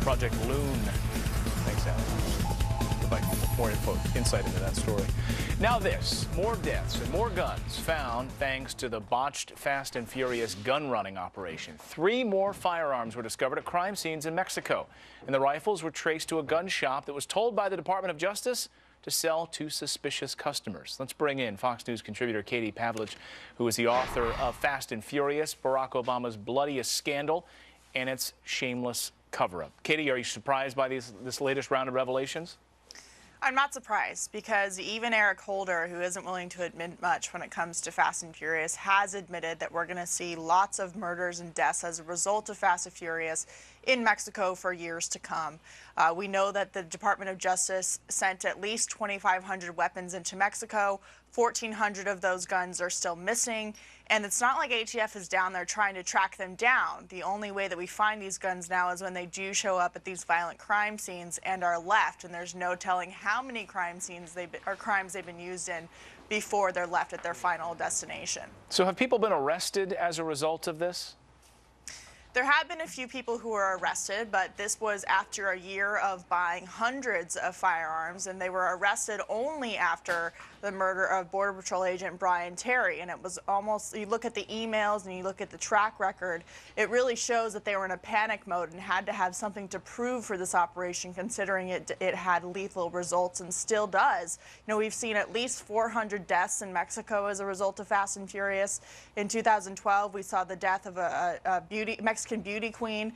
Project Loon. Thanks, Alex. Provide more insight into that story. Now this, more deaths and more guns found thanks to the botched Fast and Furious gun running operation. 3 more firearms were discovered at crime scenes in Mexico, and the rifles were traced to a gun shop that was told by the Department of Justice to sell to suspicious customers. Let's bring in Fox News contributor Katie Pavlich, who is the author of Fast and Furious, Barack Obama's Bloodiest Scandal, and its shameless cover-up. Katie, are you surprised by this latest round of revelations? I'm not surprised, because even Eric Holder, who isn't willing to admit much when it comes to Fast and Furious, has admitted that we're going to see lots of murders and deaths as a result of Fast and Furious in Mexico for years to come. We know that the Department of Justice sent at least 2,500 weapons into Mexico. 1,400 of those guns are still missing. And it's not like ATF is down there trying to track them down. The only way that we find these guns now is when they do show up at these violent crime scenes and are left. And there's no telling how many crime scenes crimes they've been used in before they're left at their final destination. So have people been arrested as a result of this? There have been a few people who were arrested, but this was after a year of buying hundreds of firearms, and they were arrested only after the murder of Border Patrol agent Brian Terry. And it was almost, you look at the emails and you look at the track record, it really shows that they were in a panic mode and had to have something to prove for this operation, considering it had lethal results and still does. You know, we've seen at least 400 deaths in Mexico as a result of Fast and Furious. In 2012, we saw the death of a Mexican beauty queen.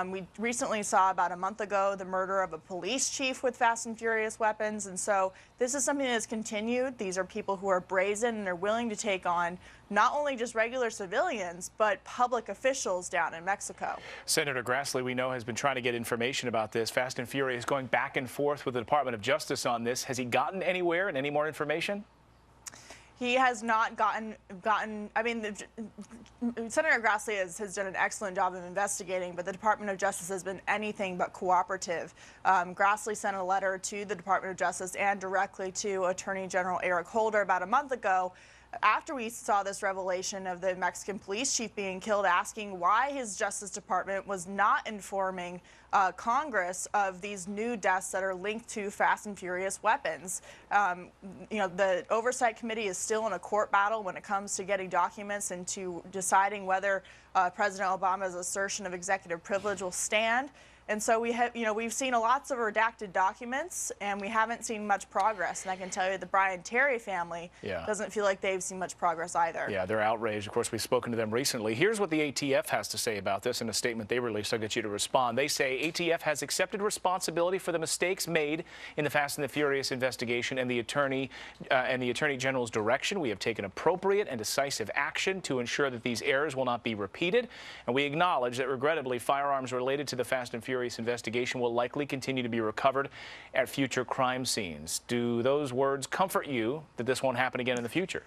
We recently saw, about a month ago, the murder of a police chief with Fast and Furious weapons. And so this is something that has continued. These are people who are brazen and are willing to take on not only just regular civilians, but public officials down in Mexico. Senator Grassley, we know, has been trying to get information about this. Fast and Furious going back and forth with the Department of Justice on this. Has he gotten anywhere and any more information? He has not gotten. I mean, Senator Grassley has done an excellent job of investigating, but the Department of Justice has been anything but cooperative. Grassley sent a letter to the Department of Justice and directly to Attorney General Eric Holder about a month ago, after we saw this revelation of the Mexican police chief being killed, asking why his Justice Department was not informing Congress of these new deaths that are linked to Fast and Furious weapons. You know, the Oversight Committee is still in a court battle when it comes to getting documents and to deciding whether President Obama's assertion of executive privilege will stand. And so we've seen lots of redacted documents, and we haven't seen much progress. And I can tell you the Brian Terry family doesn't feel like they've seen much progress either. Yeah, they're outraged. Of course, we've spoken to them recently. Here's what the ATF has to say about this in a statement they released. I'll get you to respond. They say ATF has accepted responsibility for the mistakes made in the Fast and the Furious investigation, and the Attorney General's direction. We have taken appropriate and decisive action to ensure that these errors will not be repeated. And we acknowledge that, regrettably, firearms related to the Fast and Furious investigation will likely continue to be recovered at future crime scenes. Do those words comfort you that this won't happen again in the future?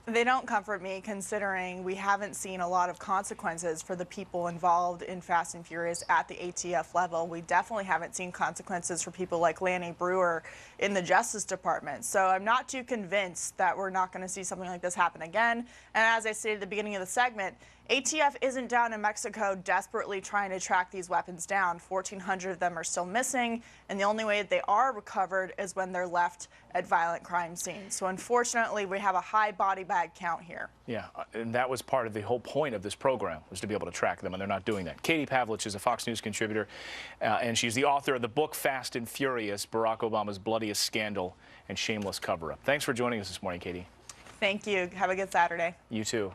They don't comfort me, considering we haven't seen a lot of consequences for the people involved in Fast and Furious at the ATF level. We definitely haven't seen consequences for people like Lanny Breuer in the Justice Department. So I'm not too convinced that we're not going to see something like this happen again. And as I stated at the beginning of the segment, ATF isn't down in Mexico desperately trying to track these weapons down. 1,400 of them are still missing, and the only way that they are recovered is when they're left at violent crime scenes. So unfortunately, we have a high body bag count here. Yeah, and that was part of the whole point of this program, was to be able to track them, and they're not doing that. Katie Pavlich is a Fox News contributor, and she's the author of the book Fast and Furious, Barack Obama's Bloodiest Scandal and Shameless Cover-Up. Thanks for joining us this morning, Katie. Thank you. Have a good Saturday. You too.